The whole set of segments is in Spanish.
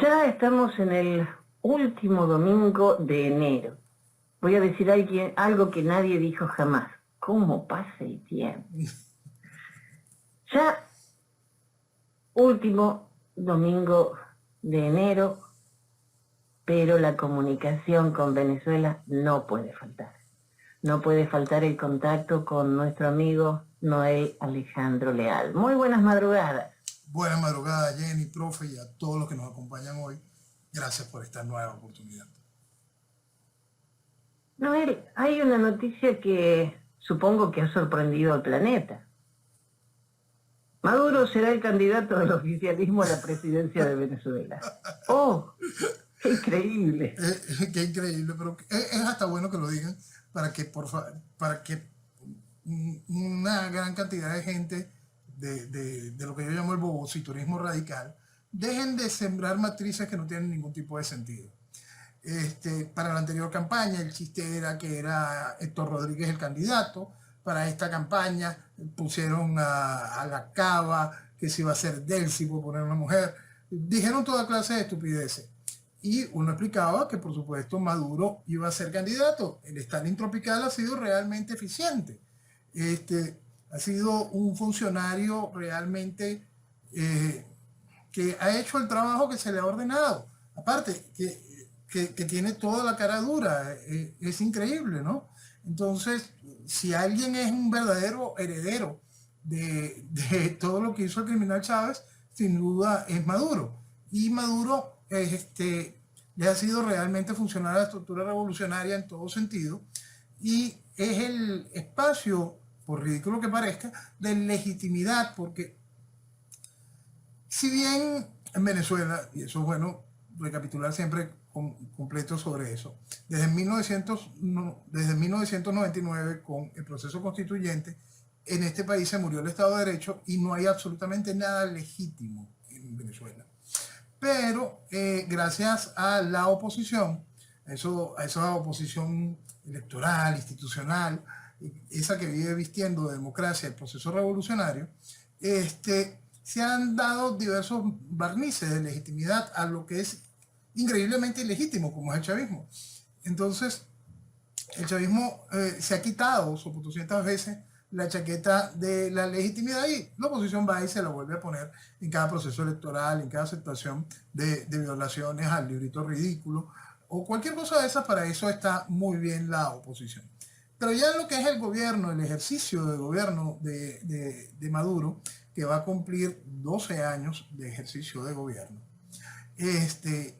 Ya estamos en el último domingo de enero. Voy a decir algo que nadie dijo jamás. ¿Cómo pasa el tiempo? Ya último domingo de enero, pero la comunicación con Venezuela no puede faltar. No puede faltar el contacto con nuestro amigo Noel Alejandro Leal. Muy buenas madrugadas. Buenas madrugadas, Jenny, profe, y a todos los que nos acompañan hoy. Gracias por esta nueva oportunidad. Noel, hay una noticia que supongo que ha sorprendido al planeta. Maduro será el candidato del oficialismo a la presidencia de Venezuela. ¡Oh! ¡Qué increíble! Qué increíble, pero es hasta bueno que lo digan para que una gran cantidad de gente de lo que yo llamo el bobocitorismo radical dejen de sembrar matrices que no tienen ningún tipo de sentido. Para la anterior campaña el chiste era que era Héctor Rodríguez el candidato. Para esta campaña pusieron a la Cava, que se iba a ser Delcy por poner una mujer. Dijeron toda clase de estupideces. Y uno explicaba que por supuesto Maduro iba a ser candidato. El Stalin tropical ha sido realmente eficiente. Ha sido un funcionario realmente que ha hecho el trabajo que se le ha ordenado. Aparte, que tiene toda la cara dura, es increíble, ¿no? Entonces, si alguien es un verdadero heredero de todo lo que hizo el criminal Chávez, sin duda es Maduro. Y Maduro le ha sido realmente funcional a la estructura revolucionaria en todo sentido, y es el espacio, por ridículo que parezca, de legitimidad, porque si bien en Venezuela, y eso es bueno recapitular siempre completo sobre eso, desde 1999 con el proceso constituyente, en este país se murió el Estado de Derecho y no hay absolutamente nada legítimo en Venezuela. Pero gracias a la oposición, a esa oposición electoral, institucional, esa que vive vistiendo de democracia el proceso revolucionario, se han dado diversos barnices de legitimidad a lo que es increíblemente ilegítimo, como es el chavismo. Entonces, el chavismo se ha quitado 200 veces la chaqueta de la legitimidad, y la oposición va y se la vuelve a poner en cada proceso electoral, en cada aceptación de violaciones al librito ridículo o cualquier cosa de esas. Para eso está muy bien la oposición. Pero ya lo que es el gobierno, el ejercicio de gobierno de Maduro, que va a cumplir 12 años de ejercicio de gobierno, de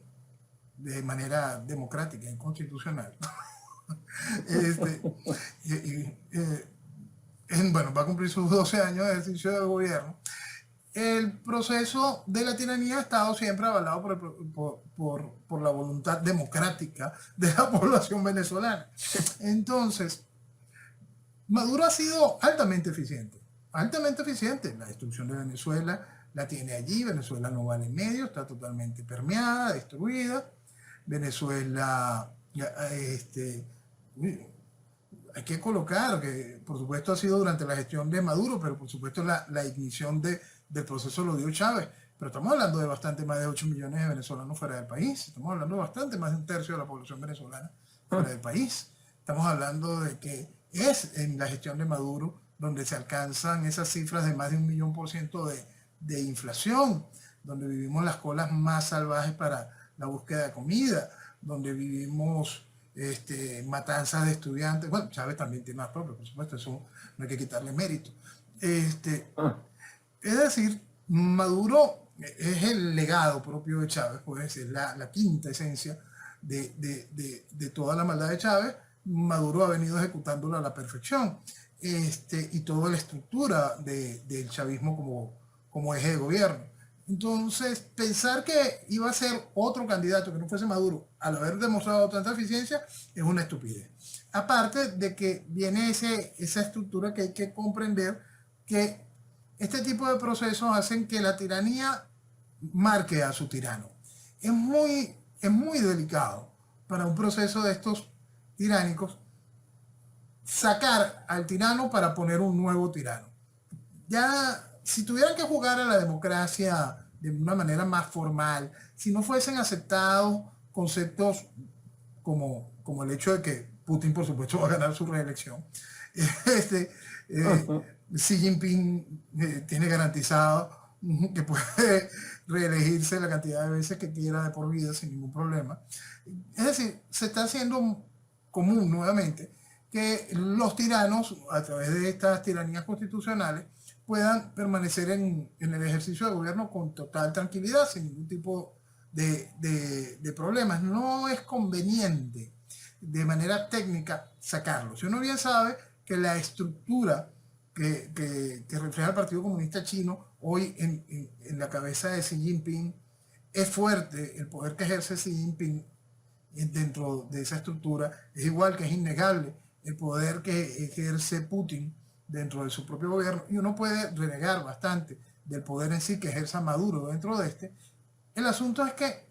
manera democrática y constitucional. Bueno, va a cumplir sus 12 años de ejercicio de gobierno. El proceso de la tiranía ha estado siempre avalado por la voluntad democrática de la población venezolana. Entonces, Maduro ha sido altamente eficiente. Altamente eficiente. La destrucción de Venezuela la tiene allí. Venezuela no vale medio, está totalmente permeada, destruida. Venezuela, hay que colocar que por supuesto ha sido durante la gestión de Maduro, pero por supuesto la ignición del proceso lo dio Chávez. Pero estamos hablando de bastante más de 8 millones de venezolanos fuera del país. Estamos hablando de bastante más de un tercio de la población venezolana fuera del país. Estamos hablando de que es en la gestión de Maduro donde se alcanzan esas cifras de más de 1.000.000% de inflación, donde vivimos las colas más salvajes para la búsqueda de comida, donde vivimos matanzas de estudiantes. Bueno, Chávez también tiene más propios, por supuesto, eso no hay que quitarle mérito. Es decir, Maduro es el legado propio de Chávez, pues es la quinta esencia de toda la maldad de Chávez. Maduro ha venido ejecutándola a la perfección, y toda la estructura del chavismo como eje de gobierno. Entonces, pensar que iba a ser otro candidato que no fuese Maduro, al haber demostrado tanta eficiencia, es una estupidez. Aparte de que viene esa estructura que hay que comprender, que este tipo de procesos hacen que la tiranía marque a su tirano. Es muy delicado para un proceso de estos tiránicos sacar al tirano para poner un nuevo tirano. Ya, si tuvieran que jugar a la democracia de una manera más formal, si no fuesen aceptados conceptos como el hecho de que Putin, por supuesto, va a ganar su reelección, este, Xi Jinping tiene garantizado que puede reelegirse la cantidad de veces que quiera de por vida sin ningún problema. Es decir, se está haciendo común nuevamente que los tiranos, a través de estas tiranías constitucionales, puedan permanecer en el ejercicio de gobierno con total tranquilidad, sin ningún tipo de problemas. No es conveniente de manera técnica sacarlo. Si uno bien sabe que la estructura que refleja el Partido Comunista Chino hoy en la cabeza de Xi Jinping es fuerte, el poder que ejerce Xi Jinping dentro de esa estructura es igual que es innegable el poder que ejerce Putin dentro de su propio gobierno, y uno puede renegar bastante del poder en sí que ejerza Maduro dentro de este. El asunto es que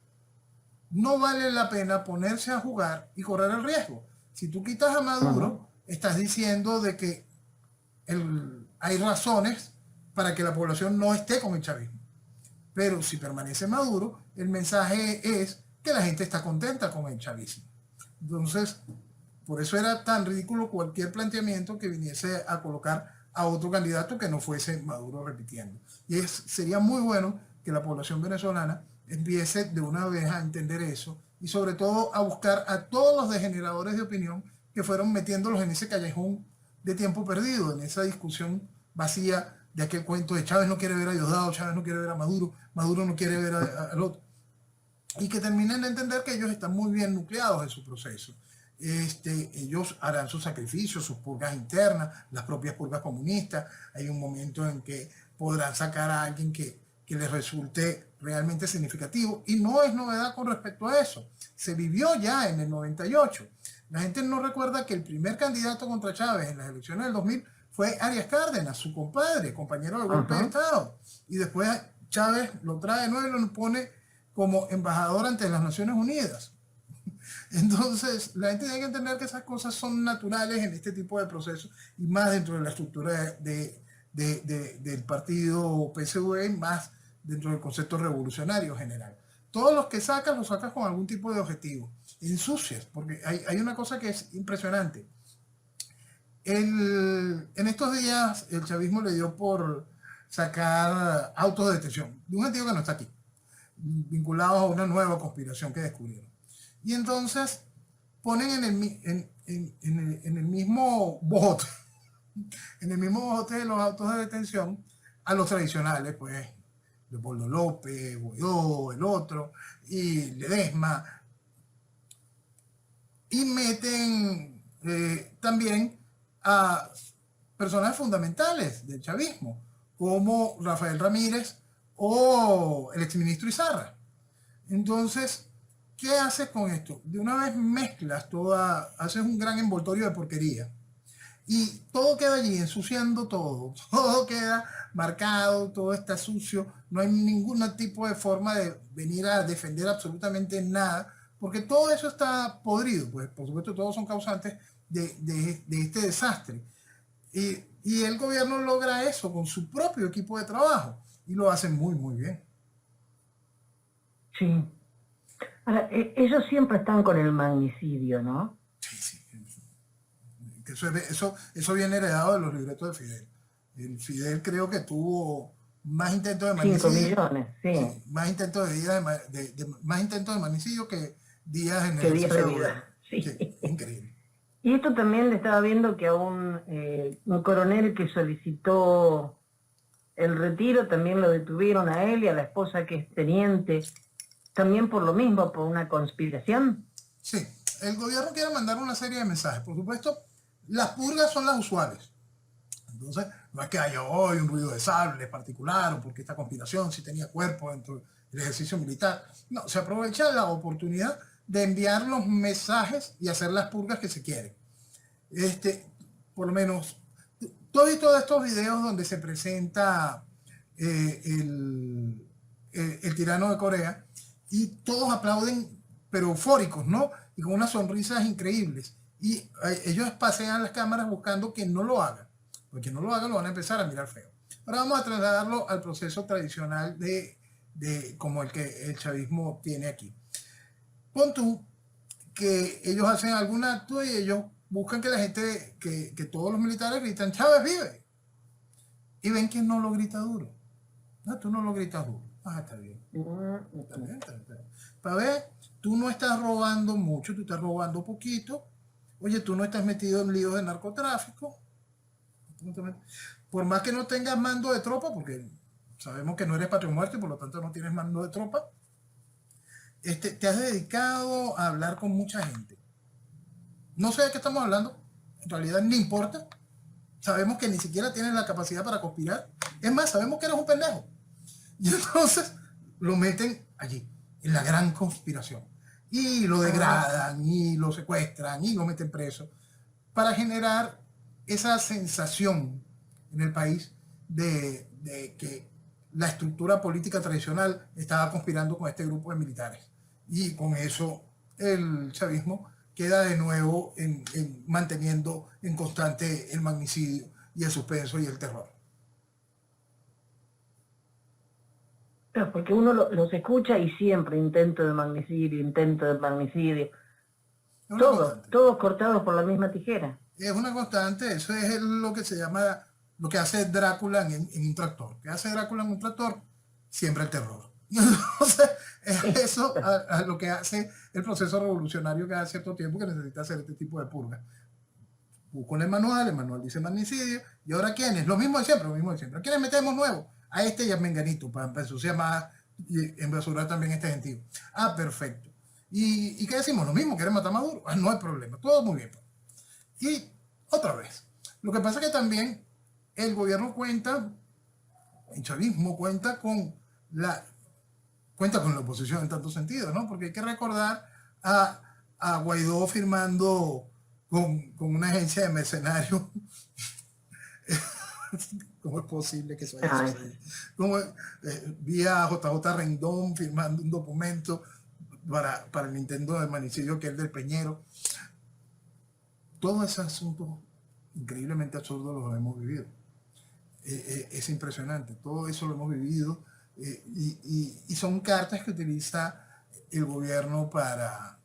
no vale la pena ponerse a jugar y correr el riesgo. Si tú quitas a Maduro, estás diciendo de que hay razones para que la población no esté con el chavismo. Pero si permanece Maduro, el mensaje es que la gente está contenta con el chavismo. Entonces, por eso era tan ridículo cualquier planteamiento que viniese a colocar a otro candidato que no fuese Maduro repitiendo. Y sería muy bueno que la población venezolana empiece de una vez a entender eso y sobre todo a buscar a todos los degeneradores de opinión que fueron metiéndolos en ese callejón de tiempo perdido, en esa discusión vacía de aquel cuento de Chávez no quiere ver a Diosdado, Chávez no quiere ver a Maduro, Maduro no quiere ver al otro. Y que terminen de entender que ellos están muy bien nucleados en su proceso. Ellos harán sus sacrificios, sus purgas internas, las propias purgas comunistas. Hay un momento en que podrán sacar a alguien que les resulte realmente significativo. Y no es novedad con respecto a eso. Se vivió ya en el 98. La gente no recuerda que el primer candidato contra Chávez en las elecciones del 2000 fue Arias Cárdenas, su compadre, compañero del golpe de Estado. Y después Chávez lo trae de nuevo y lo pone como embajador ante las Naciones Unidas. Entonces, la gente tiene que entender que esas cosas son naturales en este tipo de procesos y más dentro de la estructura del partido PSUV, más dentro del concepto revolucionario general. Todos los que sacas, los sacas con algún tipo de objetivo. Ensucias, porque hay una cosa que es impresionante. En estos días, el chavismo le dio por sacar autos de detención de un gentío que no está aquí, vinculados a una nueva conspiración que descubrieron. Y entonces ponen en el mismo bote, en el mismo bote de los autos de detención a los tradicionales, pues, Leopoldo López, Guaidó, el otro, y Ledesma, y meten también a personas fundamentales del chavismo, como Rafael Ramírez o el exministro Izarra. Entonces, ¿qué haces con esto? De una vez mezclas haces un gran envoltorio de porquería. Y todo queda allí, ensuciando todo queda marcado, todo está sucio, no hay ningún tipo de forma de venir a defender absolutamente nada, porque todo eso está podrido, pues por supuesto todos son causantes de este desastre. Y el gobierno logra eso con su propio equipo de trabajo, y lo hacen muy, muy bien. Sí. Ahora, ellos siempre están con el magnicidio, ¿no? Sí. Eso viene heredado de los libretos de Fidel. El Fidel creo que tuvo más intentos de magnicidio. 5 millones, sí. Más intentos más intentos de magnicidio que días en el ejercicio de vida. Sí. Sí, increíble. Y esto también le estaba viendo que a un coronel que solicitó el retiro, también lo detuvieron a él y a la esposa que es teniente, también por lo mismo, por una conspiración. Sí, el gobierno quiere mandar una serie de mensajes. Por supuesto, las purgas son las usuales. Entonces, no es que haya hoy un ruido de sable particular o porque esta conspiración sí tenía cuerpo dentro del ejercicio militar. No, se aprovecha la oportunidad de enviar los mensajes y hacer las purgas que se quieren. Por lo menos, todos estos videos donde se presenta el tirano de Corea y todos aplauden, pero eufóricos, ¿no? Y con unas sonrisas increíbles. Y ellos pasean las cámaras buscando que no lo haga. Porque no lo haga, lo van a empezar a mirar feo. Ahora vamos a trasladarlo al proceso tradicional de como el que el chavismo tiene aquí. Pon tú que ellos hacen algún acto y ellos buscan que la gente, que todos los militares gritan Chávez vive, y ven que no lo grita duro. No, tú no lo gritas duro. Ah, está bien. Está bien, está bien. Para ver, tú no estás robando mucho, tú estás robando poquito. Oye, tú no estás metido en líos de narcotráfico. Por más que no tengas mando de tropa, porque sabemos que no eres patria o muerte, por lo tanto no tienes mando de tropa, te has dedicado a hablar con mucha gente. No sé de qué estamos hablando, en realidad ni importa. Sabemos que ni siquiera tienes la capacidad para conspirar. Es más, sabemos que eres un pendejo. Y entonces lo meten allí, en la gran conspiración. Y lo degradan, y lo secuestran, y lo meten preso, para generar esa sensación en el país de que la estructura política tradicional estaba conspirando con este grupo de militares. Y con eso el chavismo queda de nuevo manteniendo en constante el magnicidio y el suspenso y el terror. Pero porque uno los escucha y siempre intento de magnicidio. Todos cortados por la misma tijera. Es una constante, eso es lo que se llama, lo que hace Drácula en un tractor. ¿Qué hace Drácula en un tractor? Siempre el terror. Entonces, es eso a lo que hace el proceso revolucionario cada cierto tiempo que necesita hacer este tipo de purga. Busco el manual dice magnicidio, y ahora ¿quiénes? Lo mismo de siempre, lo mismo de siempre. ¿A quiénes metemos nuevo? A este y a Menganito, para ensuciar más y embasurar también este gentío. Ah, perfecto. ¿Y qué decimos? Lo mismo, ¿quieren matar a Maduro? Ah, no hay problema, todo muy bien. Y otra vez, lo que pasa es que también el gobierno cuenta, el chavismo cuenta con la oposición en tantos sentidos, ¿no? Porque hay que recordar a Guaidó firmando con una agencia de mercenarios. ¿Cómo es posible que eso haya sucedido? Como vía JJ Rendón firmando un documento para el Nintendo del magnicidio que es del Peñero. Todo ese asunto increíblemente absurdo lo hemos vivido. Es impresionante, todo eso lo hemos vivido y son cartas que utiliza el gobierno para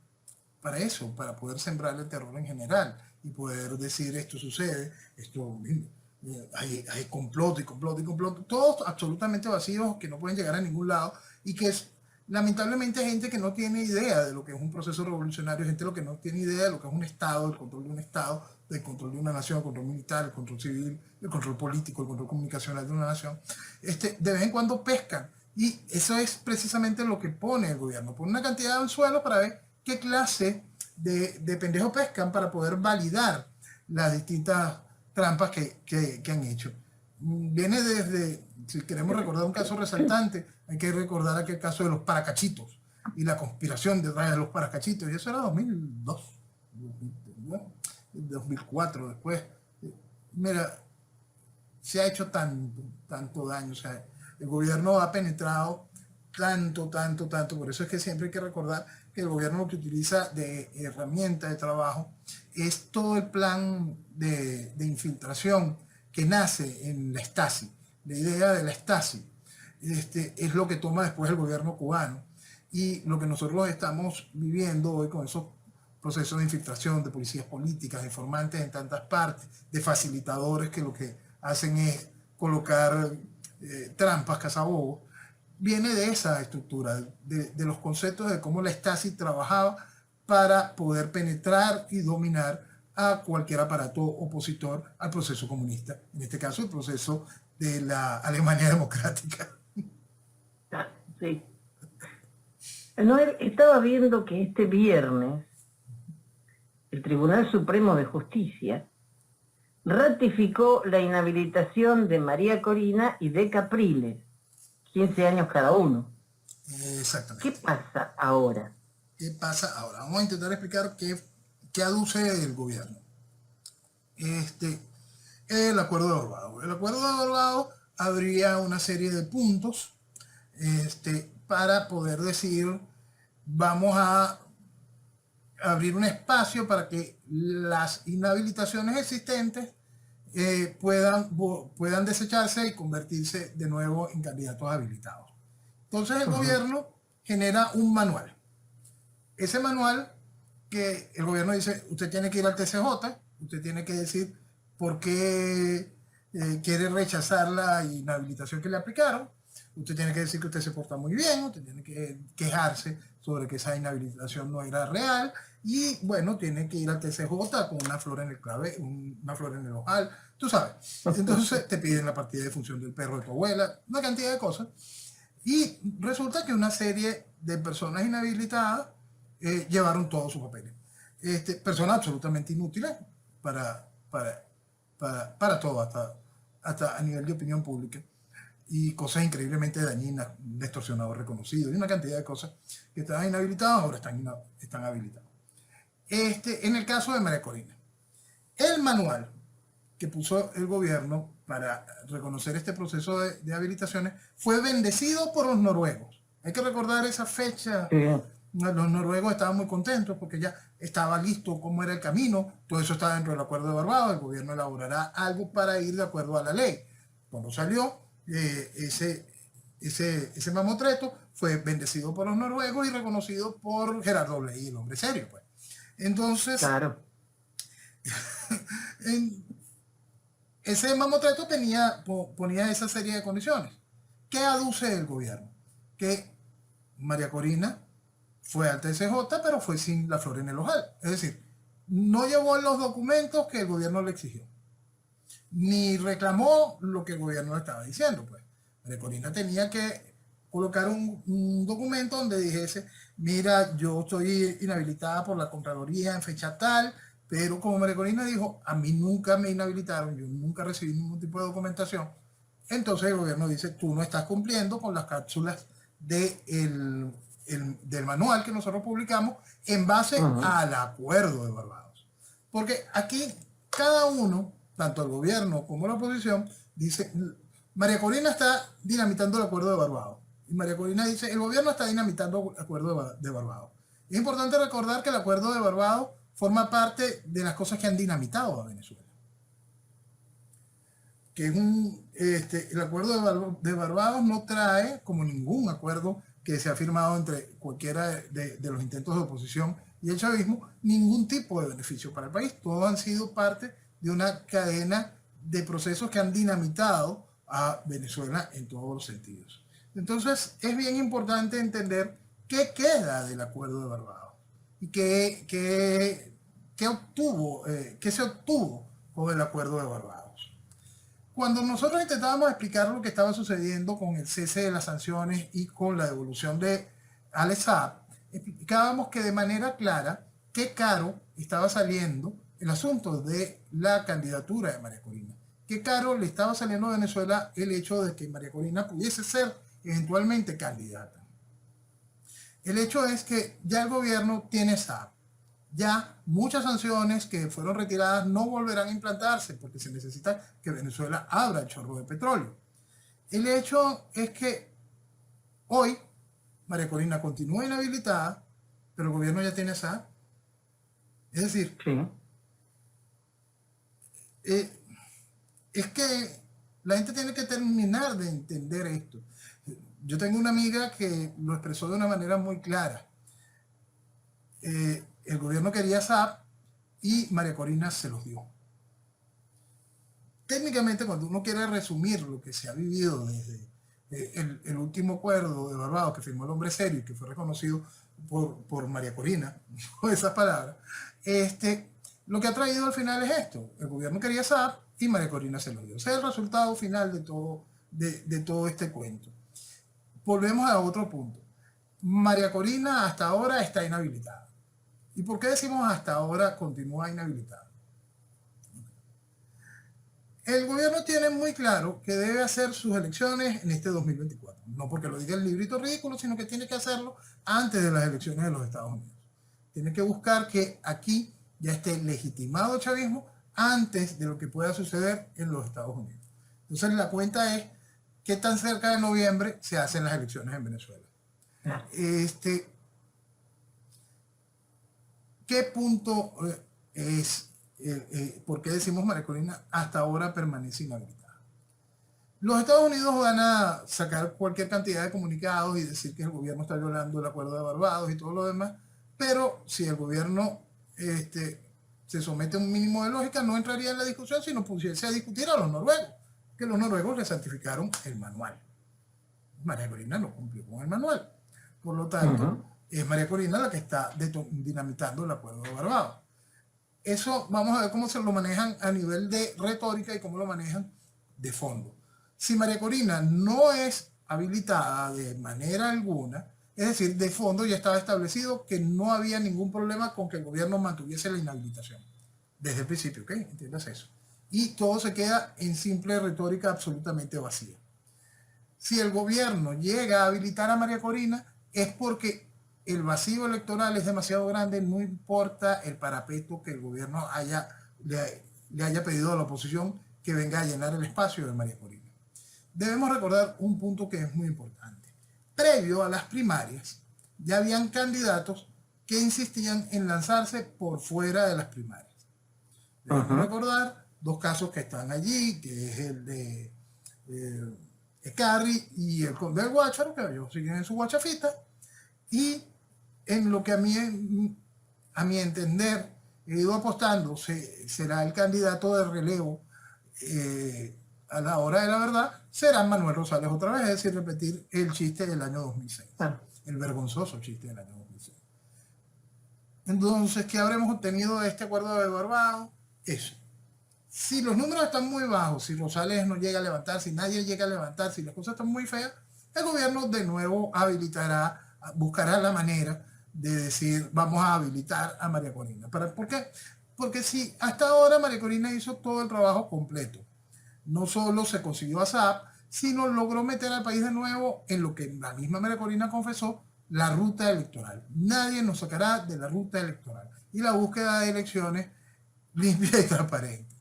eso, para poder sembrar el terror en general y poder decir esto sucede, esto hay complot y complot y complot, todos absolutamente vacíos que no pueden llegar a ningún lado y que es lamentablemente gente que no tiene idea de lo que es un proceso revolucionario, gente que no tiene idea de lo que es un Estado, el control de un Estado, el control de una nación, el control militar, el control civil, el control político, el control comunicacional de una nación. De vez en cuando pescan y eso es precisamente lo que pone el gobierno, pone una cantidad de anzuelos para ver qué clase de pendejos pescan para poder validar las distintas trampas que han hecho. Viene desde, si queremos recordar un caso resaltante, hay que recordar aquel caso de los paracachitos y la conspiración detrás de los paracachitos, y eso era 2002, 2004 después. Mira, se ha hecho tanto daño, o sea, el gobierno ha penetrado tanto, por eso es que siempre hay que recordar que el gobierno lo que utiliza de herramienta de trabajo es todo el plan de infiltración que nace en la Stasi. La idea de la Stasi es lo que toma después el gobierno cubano y lo que nosotros estamos viviendo hoy con esos procesos de infiltración de policías políticas, de informantes en tantas partes, de facilitadores que lo que hacen es colocar trampas, cazabobos, viene de esa estructura, de los conceptos de cómo la Stasi trabajaba para poder penetrar y dominar a cualquier aparato opositor al proceso comunista, en este caso el proceso de la Alemania democrática. Sí. No, estaba viendo que este viernes el Tribunal Supremo de Justicia ratificó la inhabilitación de María Corina y de Capriles, 15 años cada uno. Exactamente. ¿Qué pasa ahora? ¿Qué pasa ahora? Vamos a intentar explicar qué aduce el gobierno. El acuerdo de Orvado. El acuerdo de Orvado habría una serie de puntos para poder decir, vamos a abrir un espacio para que las inhabilitaciones existentes puedan desecharse y convertirse de nuevo en candidatos habilitados. Entonces el gobierno genera un manual. Ese manual que el gobierno dice, usted tiene que ir al TCJ, usted tiene que decir por qué quiere rechazar la inhabilitación que le aplicaron, usted tiene que decir que usted se porta muy bien, usted tiene que quejarse sobre que esa inhabilitación no era real y bueno, tiene que ir al TCJ con una flor en el clave, una flor en el ojal, tú sabes. Entonces te piden la partida de función del perro de tu abuela, una cantidad de cosas. Y resulta que una serie de personas inhabilitadas llevaron todos sus papeles. Personas absolutamente inútiles para, para, para todo, hasta a nivel de opinión pública. Y cosas increíblemente dañinas, un extorsionador reconocido, y una cantidad de cosas que estaban inhabilitadas, ahora están habilitados. En el caso de María Corina, el manual que puso el gobierno para reconocer este proceso de habilitaciones fue bendecido por los noruegos. Hay que recordar esa fecha. Sí. Los noruegos estaban muy contentos porque ya estaba listo cómo era el camino, todo eso estaba dentro del acuerdo de Barbados, el gobierno elaborará algo para ir de acuerdo a la ley. Cuando salió, ese mamotreto fue bendecido por los noruegos y reconocido por Gerardo Bley, el hombre serio, pues. Entonces, Claro. ese mamotreto ponía esa serie de condiciones. ¿Qué aduce el gobierno? Que María Corina fue al TCJ, pero fue sin la flor en el ojal. Es decir, no llevó los documentos que el gobierno le exigió, ni reclamó lo que el gobierno le estaba diciendo. Pues María Corina tenía que colocar un documento donde dijese, mira, yo estoy inhabilitada por la Contraloría en fecha tal, pero como María Corina dijo, a mí nunca me inhabilitaron, yo nunca recibí ningún tipo de documentación, entonces el gobierno dice, tú no estás cumpliendo con las cápsulas del manual que nosotros publicamos en base al acuerdo de Barbados. Porque aquí cada uno, tanto el gobierno como la oposición, dice, María Corina está dinamitando el acuerdo de Barbados. Y María Corina dice, el gobierno está dinamitando el acuerdo de Barbados. Es importante recordar que el acuerdo de Barbados forma parte de las cosas que han dinamitado a Venezuela. Que es el acuerdo de Barbados no trae, como ningún acuerdo que se ha firmado entre cualquiera de los intentos de oposición y el chavismo, ningún tipo de beneficio para el país. Todos han sido parte de una cadena de procesos que han dinamitado a Venezuela en todos los sentidos. Entonces, es bien importante entender qué queda del acuerdo de Barbados y qué se obtuvo con el acuerdo de Barbados. Cuando nosotros intentábamos explicar lo que estaba sucediendo con el cese de las sanciones y con la devolución de Alex Saab, explicábamos que de manera clara qué caro estaba saliendo el asunto de la candidatura de María Corina. Qué caro le estaba saliendo a Venezuela el hecho de que María Corina pudiese ser eventualmente candidata. El hecho es que ya el gobierno tiene Saab. Ya muchas sanciones que fueron retiradas no volverán a implantarse porque se necesita que Venezuela abra el chorro de petróleo. El hecho es que hoy María Corina continúa inhabilitada, pero el gobierno ya tiene Saab. Es decir, sí. Es que la gente tiene que terminar de entender esto. Yo tengo una amiga que lo expresó de una manera muy clara. El gobierno quería Saab y María Corina se los dio. Técnicamente, cuando uno quiere resumir lo que se ha vivido desde el último acuerdo de Barbados que firmó el hombre serio y que fue reconocido por María Corina, con esas palabras, lo que ha traído al final es esto. El gobierno quería Saab y María Corina se lo dio. Ese es el resultado final de todo este cuento. Volvemos a otro punto. María Corina hasta ahora está inhabilitada. ¿Y por qué decimos hasta ahora continúa inhabilitada? El gobierno tiene muy claro que debe hacer sus elecciones en este 2024. No porque lo diga el librito ridículo, sino que tiene que hacerlo antes de las elecciones de los Estados Unidos. Tiene que buscar que aquí ya esté legitimado el chavismo antes de lo que pueda suceder en los Estados Unidos. Entonces la cuenta es qué tan cerca de noviembre se hacen las elecciones en Venezuela. ¿Qué punto es, por qué decimos María Corina hasta ahora permanece inhabilitada? Los Estados Unidos van a sacar cualquier cantidad de comunicados y decir que el gobierno está violando el acuerdo de Barbados y todo lo demás, pero si el gobierno se somete a un mínimo de lógica, no entraría en la discusión, sino pusiese a discutir a los noruegos, que los noruegos le santificaron el manual. María Corina no cumplió con el manual. Por lo tanto, es María Corina la que está dinamitando el acuerdo de Barbados. Eso vamos a ver cómo se lo manejan a nivel de retórica y cómo lo manejan de fondo. Si María Corina no es habilitada de manera alguna, es decir, de fondo ya estaba establecido que no había ningún problema con que el gobierno mantuviese la inhabilitación. Desde el principio, ¿ok? Entiendas eso. Y todo se queda en simple retórica absolutamente vacía. Si el gobierno llega a habilitar a María Corina, es porque el vacío electoral es demasiado grande, no importa el parapeto que el gobierno le haya pedido a la oposición que venga a llenar el espacio de María Corina. Debemos recordar un punto que es muy importante. Previo a las primarias, ya habían candidatos que insistían en lanzarse por fuera de las primarias. Debemos recordar dos casos que están allí, que es el de Carri y el conde del Guácharo, que ellos siguen en su guachafita, y en lo que a mi entender he ido apostando será el candidato de relevo a la hora de la verdad, será Manuel Rosales otra vez, es decir, repetir el chiste del año 2006, el vergonzoso chiste del año 2006. Entonces, ¿qué habremos obtenido de este acuerdo de Barbados? Eso. Si los números están muy bajos, si Rosales no llega a levantar, si nadie llega a levantar, si las cosas están muy feas, el gobierno de nuevo buscará la manera de decir, vamos a habilitar a María Corina. ¿Por qué? Porque si hasta ahora María Corina hizo todo el trabajo completo, no solo se consiguió a Saab, sino logró meter al país de nuevo en lo que la misma María Corina confesó, la ruta electoral. Nadie nos sacará de la ruta electoral. Y la búsqueda de elecciones limpia y transparente.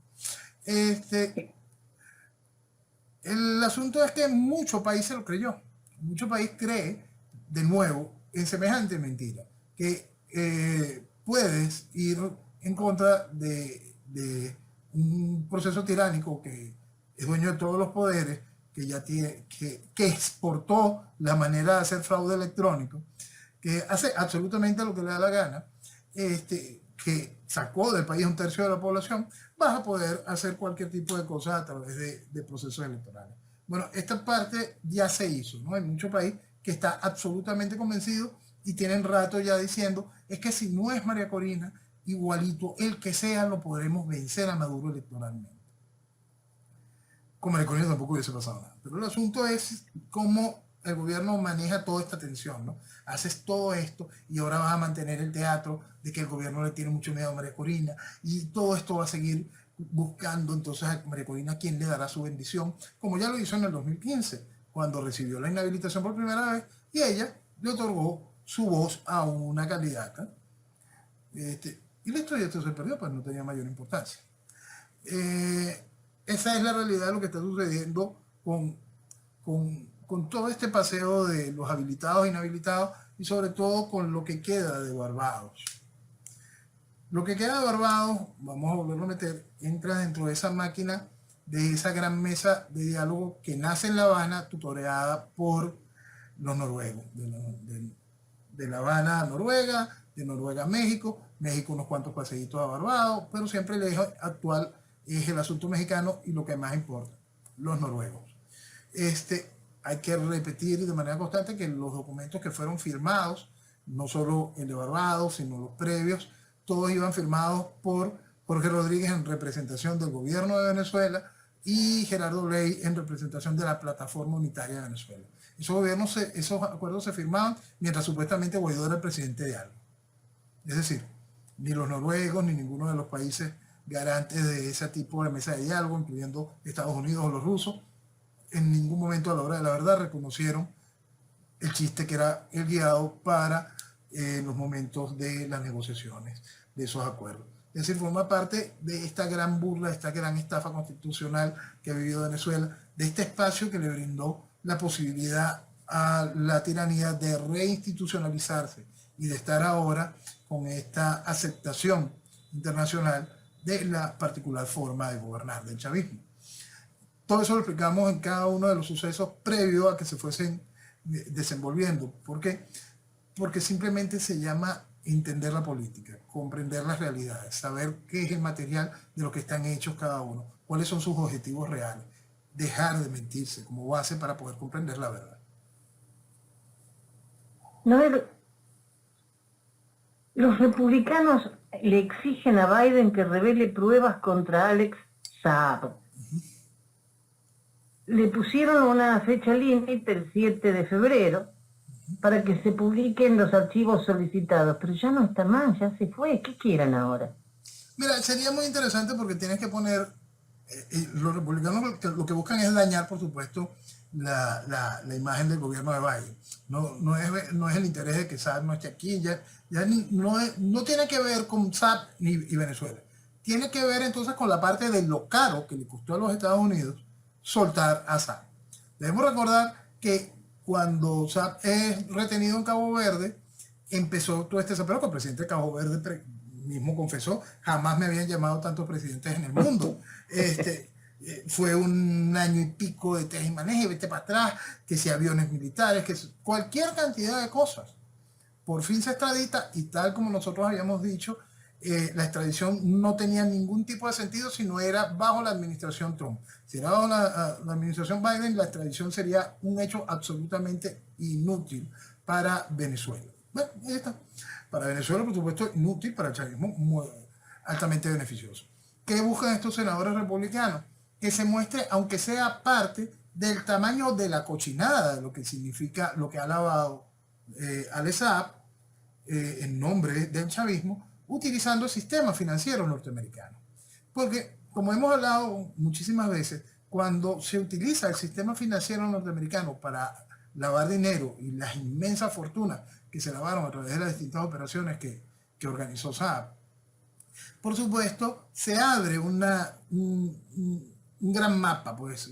El asunto es que mucho país se lo creyó. Mucho país cree, de nuevo, en semejante mentira, que puedes ir en contra de un proceso tiránico que es dueño de todos los poderes, que ya tiene, que exportó la manera de hacer fraude electrónico, que hace absolutamente lo que le da la gana, que sacó del país un tercio de la población, vas a poder hacer cualquier tipo de cosas a través de procesos electorales. Bueno, esta parte ya se hizo, ¿no? Hay mucho país que está absolutamente convencido y tienen rato ya diciendo, es que si no es María Corina, igualito, el que sea, lo podremos vencer a Maduro electoralmente. Con María Corina tampoco hubiese pasado nada. Pero el asunto es cómo el gobierno maneja toda esta tensión, ¿no? Haces todo esto y ahora vas a mantener el teatro de que el gobierno le tiene mucho miedo a María Corina y todo esto va a seguir buscando entonces a María Corina quién le dará su bendición, como ya lo hizo en el 2015, cuando recibió la inhabilitación por primera vez y ella le otorgó su voz a una candidata. Y listo, y esto se perdió, pues no tenía mayor importancia. Esa es la realidad de lo que está sucediendo con todo este paseo de los habilitados e inhabilitados y sobre todo con lo que queda de Barbados. Lo que queda de Barbados, vamos a volverlo a meter, entra dentro de esa máquina, de esa gran mesa de diálogo que nace en La Habana, tutoreada por los noruegos, de La Habana a Noruega, de Noruega a México, México unos cuantos paseitos a Barbados, pero siempre el eje actual es el asunto mexicano y lo que más importa, los noruegos. Hay que repetir de manera constante que los documentos que fueron firmados, no solo el de Barbados, sino los previos, todos iban firmados por Jorge Rodríguez en representación del gobierno de Venezuela y Gerardo Ley en representación de la Plataforma Unitaria de Venezuela. Esos acuerdos se firmaban mientras supuestamente Guaidó era el presidente de algo. Es decir, ni los noruegos ni ninguno de los países garantes de ese tipo de mesa de diálogo, incluyendo Estados Unidos o los rusos, en ningún momento a la hora de la verdad reconocieron el chiste que era el guiado para los momentos de las negociaciones de esos acuerdos. Es decir, forma parte de esta gran burla, de esta gran estafa constitucional que ha vivido Venezuela, de este espacio que le brindó la posibilidad a la tiranía de reinstitucionalizarse y de estar ahora con esta aceptación internacional de la particular forma de gobernar del chavismo. todo eso lo explicamos en cada uno de los sucesos previos a que se fuesen desenvolviendo. ¿Por qué? Porque simplemente se llama entender la política, comprender las realidades, saber qué es el material de lo que están hechos cada uno, cuáles son sus objetivos reales, dejar de mentirse como base para poder comprender la verdad. Noel, los republicanos le exigen a Biden que revele pruebas contra Alex Saab. Le pusieron una fecha límite, el 7 de febrero, para que se publiquen los archivos solicitados, pero ya no está más, ya se fue. ¿Qué quieren ahora? Mira, sería muy interesante porque tienes que poner, los republicanos lo que buscan es dañar, por supuesto, la imagen del gobierno de Biden. No es el interés de que Saab no esté aquí, no tiene que ver con Saab y Venezuela. Tiene que ver entonces con la parte de lo caro que le costó a los Estados Unidos soltar a Saab. Debemos recordar que cuando Saab es retenido en Cabo Verde, empezó todo este zapero, que el presidente de Cabo Verde mismo confesó, jamás me habían llamado tantos presidentes en el mundo. Fue un año y pico de teje y maneje, vete para atrás, que si aviones militares, que cualquier cantidad de cosas. Por fin se extradita y tal como nosotros habíamos dicho, la extradición no tenía ningún tipo de sentido si no era bajo la administración Trump. Si era bajo la administración Biden, la extradición sería un hecho absolutamente inútil para Venezuela. Bueno, ahí está. Para Venezuela, por supuesto, inútil, para el chavismo, muy, altamente beneficioso. ¿Qué buscan estos senadores republicanos? Que se muestre, aunque sea parte del tamaño de la cochinada, de lo que significa, lo que ha lavado Alex Saab en nombre del chavismo, utilizando el sistema financiero norteamericano. Porque, como hemos hablado muchísimas veces, cuando se utiliza el sistema financiero norteamericano para lavar dinero y las inmensas fortunas que se lavaron a través de las distintas operaciones que organizó Saab, por supuesto, se abre un gran mapa, pues,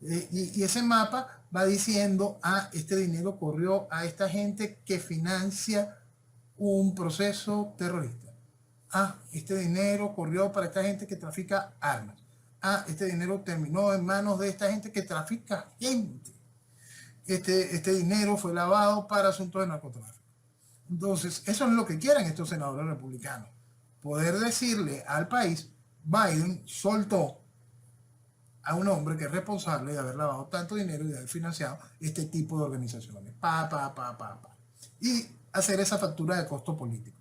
y ese mapa va diciendo, este dinero corrió a esta gente que financia un proceso terrorista. Este dinero corrió para esta gente que trafica armas. Este dinero terminó en manos de esta gente que trafica gente. Este dinero fue lavado para asuntos de narcotráfico. Entonces, eso es lo que quieren estos senadores republicanos. Poder decirle al país, Biden soltó a un hombre que es responsable de haber lavado tanto dinero y de haber financiado este tipo de organizaciones. Y hacer esa factura de costo político.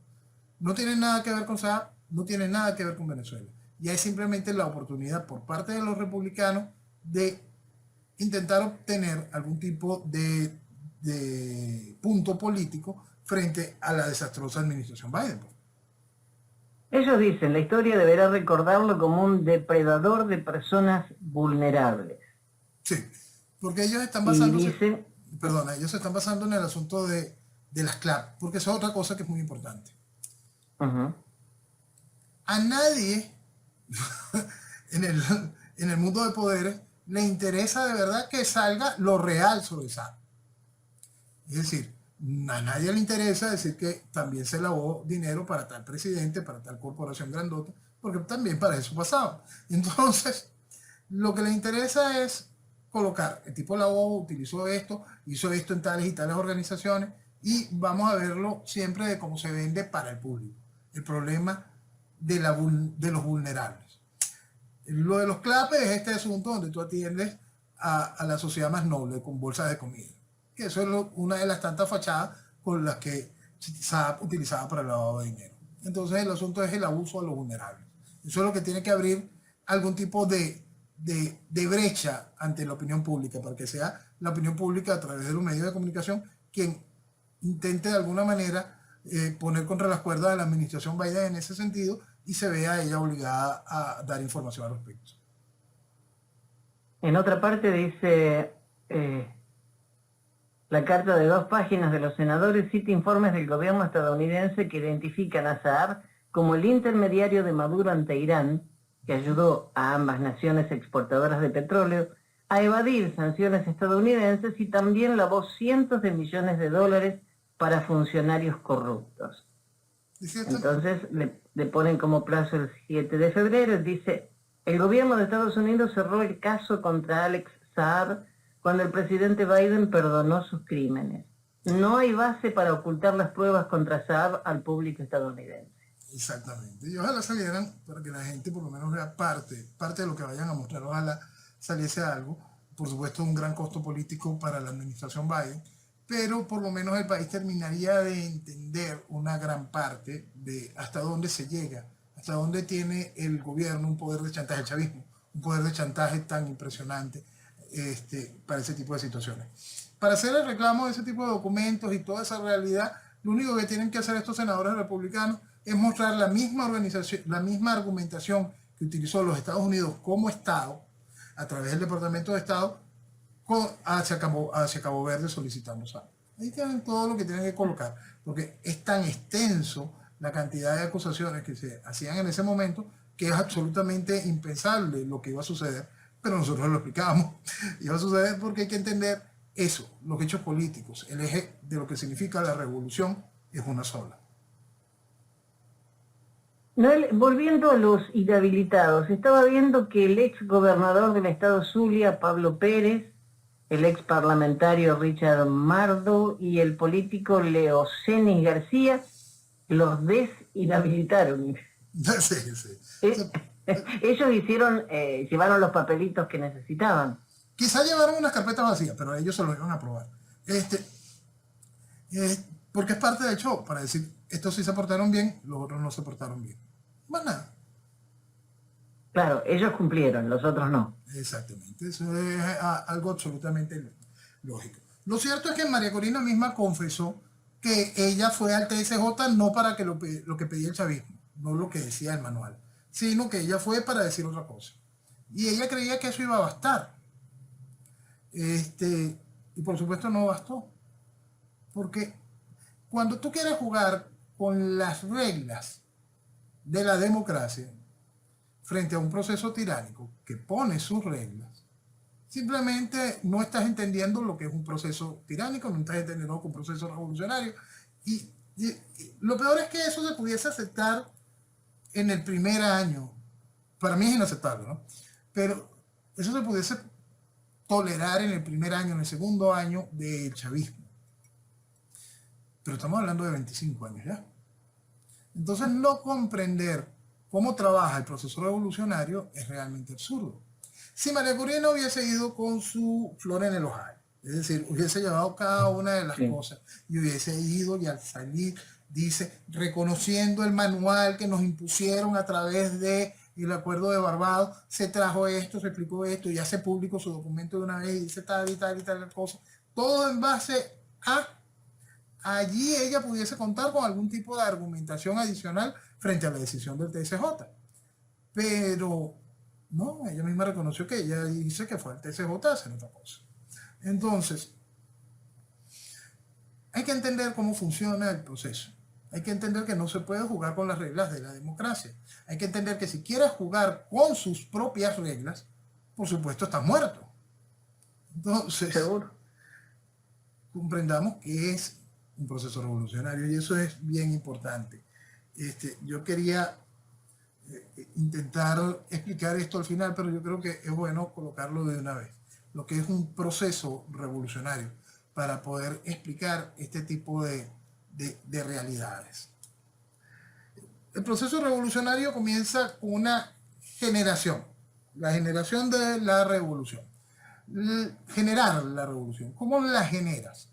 No tiene nada que ver con Saab, no tiene nada que ver con Venezuela. Y hay simplemente la oportunidad por parte de los republicanos de intentar obtener algún tipo de punto político frente a la desastrosa administración Biden. Ellos dicen, la historia deberá recordarlo como un depredador de personas vulnerables. Sí, porque ellos están basándose, dicen, ellos se están basando en el asunto de las CLAP, porque eso es otra cosa que es muy importante. A nadie en el mundo de poderes le interesa de verdad que salga lo real sobre Saab. Es decir, a nadie le interesa decir que también se lavó dinero para tal presidente, para tal corporación grandota, porque también para eso pasaba. Entonces, lo que le interesa es colocar, el tipo lavó, utilizó esto, hizo esto en tales y tales organizaciones, y vamos a verlo siempre de cómo se vende para el público. El problema de los vulnerables. Lo de los clapes es este asunto donde tú atiendes a la sociedad más noble con bolsas de comida. Que eso es una de las tantas fachadas con las que Saab utilizaba para el lavado de dinero. Entonces el asunto es el abuso a los vulnerables. Eso es lo que tiene que abrir algún tipo de brecha ante la opinión pública, para que sea la opinión pública a través de los medios de comunicación quien intente de alguna manera poner contra las cuerdas a la administración Biden en ese sentido y se vea ella obligada a dar información al respecto. En otra parte dice, la carta de 2 páginas de los senadores cita informes del gobierno estadounidense que identifican a Saab como el intermediario de Maduro ante Irán, que ayudó a ambas naciones exportadoras de petróleo a evadir sanciones estadounidenses y también lavó cientos de millones de dólares para funcionarios corruptos. Entonces le ponen como plazo el 7 de febrero, dice, El gobierno de Estados Unidos cerró el caso contra Alex Saab cuando el presidente Biden perdonó sus crímenes. No hay base para ocultar las pruebas contra Saab al público estadounidense. Exactamente. Y ojalá salieran para que la gente por lo menos vea parte de lo que vayan a mostrar. Ojalá saliese algo. Por supuesto, un gran costo político para la administración Biden, pero por lo menos el país terminaría de entender una gran parte de hasta dónde se llega, hasta dónde tiene el gobierno un poder de chantaje, el chavismo, un poder de chantaje tan impresionante para ese tipo de situaciones. Para hacer el reclamo de ese tipo de documentos y toda esa realidad, lo único que tienen que hacer estos senadores republicanos es mostrar la misma organización, la misma argumentación que utilizó los Estados Unidos como Estado a través del Departamento de Estado hacia Cabo Verde solicitando salvo. Ahí tienen todo lo que tienen que colocar, porque es tan extenso la cantidad de acusaciones que se hacían en ese momento que es absolutamente impensable lo que iba a suceder, pero nosotros lo explicábamos. Iba a suceder porque hay que entender eso, los hechos políticos, el eje de lo que significa la revolución es una sola. Noel, volviendo a los inhabilitados, estaba viendo que el ex gobernador del estado Zulia, Pablo Pérez, el ex parlamentario Richard Mardo y el político Leocenis García los desinhabilitaron. Sí, sí. Ellos llevaron los papelitos que necesitaban. Quizá llevaron unas carpetas vacías, pero ellos se lo iban a aprobar. Porque es parte del show, para decir, estos sí se portaron bien, los otros no se portaron bien. Más nada. Claro, ellos cumplieron, los otros no. Exactamente, eso es algo absolutamente lógico. Lo cierto es que María Corina misma confesó que ella fue al TSJ no para que lo que pedía el chavismo, no lo que decía el manual, sino que ella fue para decir otra cosa. Y ella creía que eso iba a bastar. Y por supuesto no bastó. Porque cuando tú quieres jugar con las reglas de la democracia frente a un proceso tiránico que pone sus reglas, simplemente no estás entendiendo lo que es un proceso tiránico, no estás entendiendo lo que es un proceso revolucionario. Y lo peor es que eso se pudiese aceptar en el primer año. Para mí es inaceptable, ¿no? Pero eso se pudiese tolerar en el primer año, en el segundo año del chavismo. Pero estamos hablando de 25 años ya. Entonces no comprender cómo trabaja el proceso revolucionario es realmente absurdo. Si María Corina hubiese ido con su flor en el ojal, es decir, hubiese llevado cada una de las cosas y hubiese ido y al salir dice, reconociendo el manual que nos impusieron a través de el acuerdo de Barbados, se trajo esto, se explicó esto, y hace público su documento de una vez y dice tal y tal y tal cosa, todo en base a allí ella pudiese contar con algún tipo de argumentación adicional frente a la decisión del TSJ. Pero no, ella misma reconoció que ella dice que fue al TSJ a hacer otra cosa. Entonces, hay que entender cómo funciona el proceso. Hay que entender que no se puede jugar con las reglas de la democracia. Hay que entender que si quieres jugar con sus propias reglas, por supuesto estás muerto. Entonces, ¿Seguro? Comprendamos que es un proceso revolucionario y eso es bien importante. Yo quería intentar explicar esto al final, pero yo creo que es bueno colocarlo de una vez. Lo que es un proceso revolucionario para poder explicar este tipo de realidades. El proceso revolucionario comienza con una generación, la generación de la revolución. Generar la revolución. ¿Cómo la generas?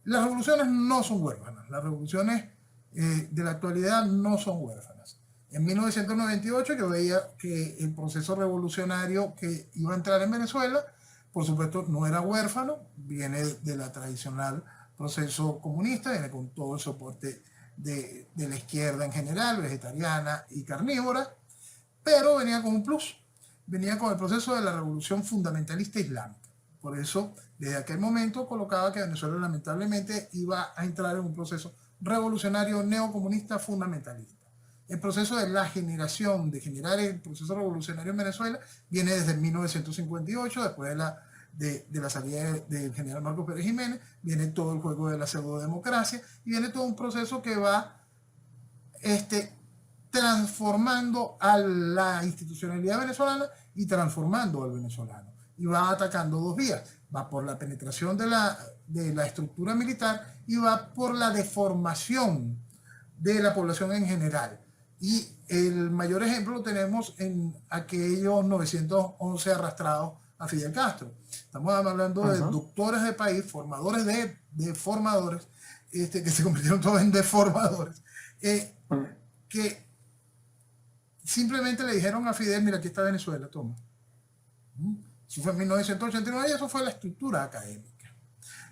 Las revoluciones no son huérfanas. Las revoluciones de la actualidad no son huérfanas. En 1998 yo veía que el proceso revolucionario que iba a entrar en Venezuela, por supuesto, no era huérfano, viene de la tradicional proceso comunista, viene con todo el soporte de la izquierda en general, vegetariana y carnívora, pero venía con un plus, venía con el proceso de la revolución fundamentalista islámica. Por eso, desde aquel momento colocaba que Venezuela lamentablemente iba a entrar en un proceso revolucionario neocomunista fundamentalista. El proceso de la generación, de generar el proceso revolucionario en Venezuela, viene desde 1958, después de la salida del general Marcos Pérez Jiménez, viene todo el juego de la pseudodemocracia y viene todo un proceso que va transformando a la institucionalidad venezolana y transformando al venezolano. Y va atacando dos vías. Va por la penetración de la estructura militar y va por la deformación de la población en general. Y el mayor ejemplo lo tenemos en aquellos 911 arrastrados a Fidel Castro. Estamos hablando de doctores de país, formadores de formadores, que se convirtieron todos en deformadores, que simplemente le dijeron a Fidel, mira, aquí está Venezuela, toma. Eso fue en 1989 y eso fue la estructura académica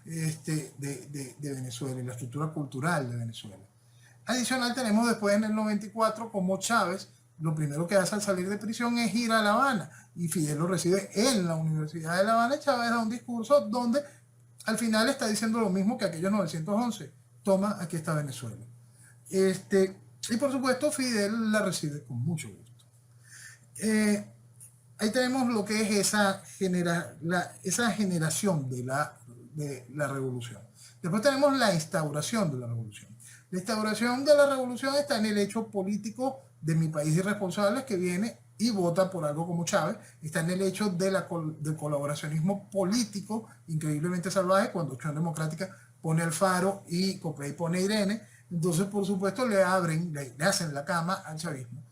de Venezuela y la estructura cultural de Venezuela. Adicional tenemos después en el 94 como Chávez, lo primero que hace al salir de prisión es ir a La Habana y Fidel lo recibe en la Universidad de La Habana y Chávez da un discurso donde al final está diciendo lo mismo que aquellos 911. Toma, aquí está Venezuela. Y por supuesto Fidel la recibe con mucho gusto. Ahí tenemos lo que es esa generación de la revolución. Después tenemos la instauración de la revolución. La instauración de la revolución está en el hecho político de mi país irresponsable que viene y vota por algo como Chávez. Está en el hecho del colaboracionismo político increíblemente salvaje cuando Acción Democrática pone Alfaro y Copey pone Irene. Entonces, por supuesto, le hacen la cama al chavismo.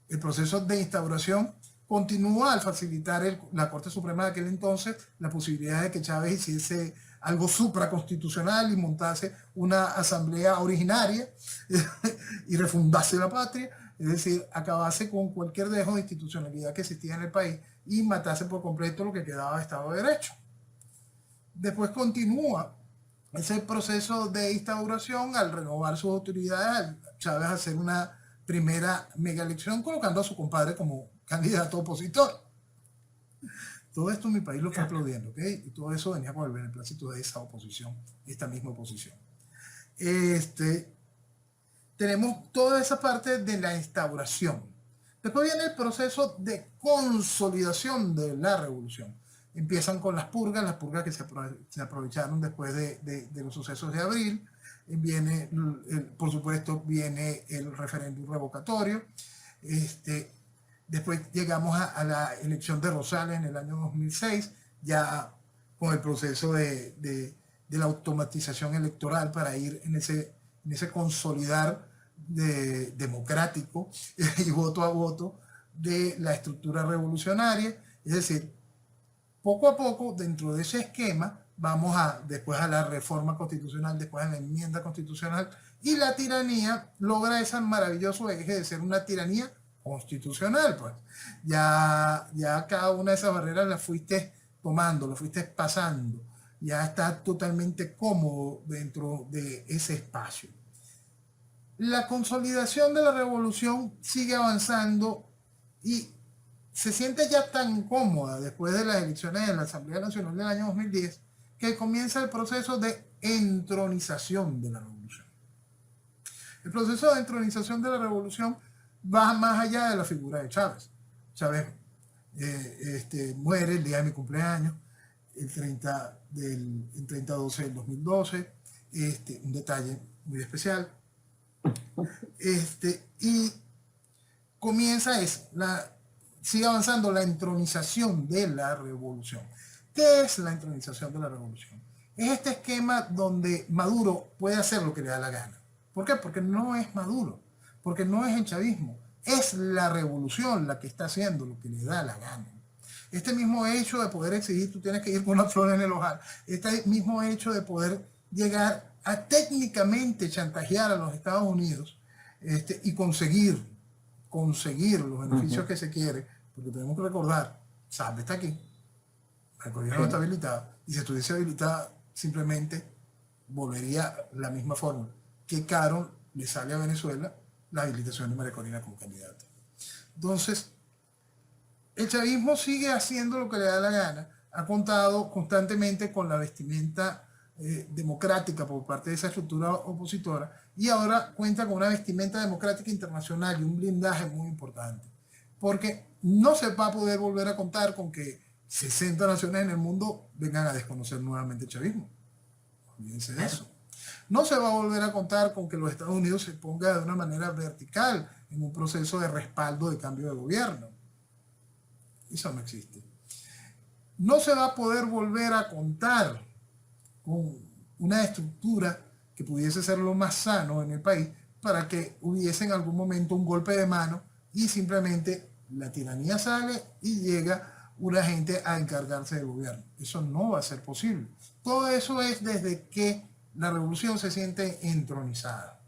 El proceso de instauración continúa al facilitar la Corte Suprema de aquel entonces la posibilidad de que Chávez hiciese algo supraconstitucional y montase una asamblea originaria y refundase la patria, es decir, acabase con cualquier dejo de institucionalidad que existía en el país y matase por completo lo que quedaba de Estado de Derecho. Después continúa ese proceso de instauración al renovar sus autoridades, Chávez hacer una primera mega elección colocando a su compadre como candidato opositor. Todo esto en mi país lo fue aplaudiendo, ¿ok? Y todo eso venía con el beneplácito de esa oposición, esta misma oposición. Tenemos toda esa parte de la instauración. Después viene el proceso de consolidación de la revolución. Empiezan con las purgas que se aprovecharon después de los sucesos de abril. Viene, por supuesto, viene el referéndum revocatorio. Después llegamos a la elección de Rosales en el año 2006, ya con el proceso de la automatización electoral para ir en ese consolidar democrático y voto a voto de la estructura revolucionaria. Es decir, poco a poco, dentro de ese esquema, vamos después a la reforma constitucional, después a la enmienda constitucional, y la tiranía logra ese maravilloso eje de ser una tiranía constitucional. Pues ya cada una de esas barreras las fuiste tomando, las fuiste pasando, ya está totalmente cómodo dentro de ese espacio. La consolidación de la revolución sigue avanzando y se siente ya tan cómoda después de las elecciones de la Asamblea Nacional del año 2010 que comienza el proceso de entronización de la revolución. El proceso de entronización de la revolución va más allá de la figura de Chávez. Chávez muere el día de mi cumpleaños, el 30/12 del 2012, un detalle muy especial. Y sigue avanzando la entronización de la revolución. ¿Qué es la entronización de la revolución? Es este esquema donde Maduro puede hacer lo que le da la gana. ¿Por qué? Porque no es Maduro, porque no es el chavismo, es la revolución la que está haciendo lo que le da la gana. Este mismo hecho de poder exigir, tú tienes que ir con una flor en el ojal, este mismo hecho de poder llegar a técnicamente chantajear a los Estados Unidos y conseguir los beneficios que se quiere, porque tenemos que recordar, SAP está aquí, el gobierno no está habilitado, y si estuviese habilitada, simplemente volvería la misma forma. ¿Qué caro le sale a Venezuela la habilitación de María Corina como candidata? Entonces, el chavismo sigue haciendo lo que le da la gana, ha contado constantemente con la vestimenta democrática por parte de esa estructura opositora y ahora cuenta con una vestimenta democrática internacional y un blindaje muy importante, porque no se va a poder volver a contar con que 60 naciones en el mundo vengan a desconocer nuevamente el chavismo. Olvídense de eso. No se va a volver a contar con que los Estados Unidos se ponga de una manera vertical en un proceso de respaldo de cambio de gobierno. Eso no existe. No se va a poder volver a contar con una estructura que pudiese ser lo más sano en el país para que hubiese en algún momento un golpe de mano y simplemente la tiranía sale y llega una gente a encargarse del gobierno. Eso no va a ser posible. Todo eso es desde que la revolución se siente entronizada.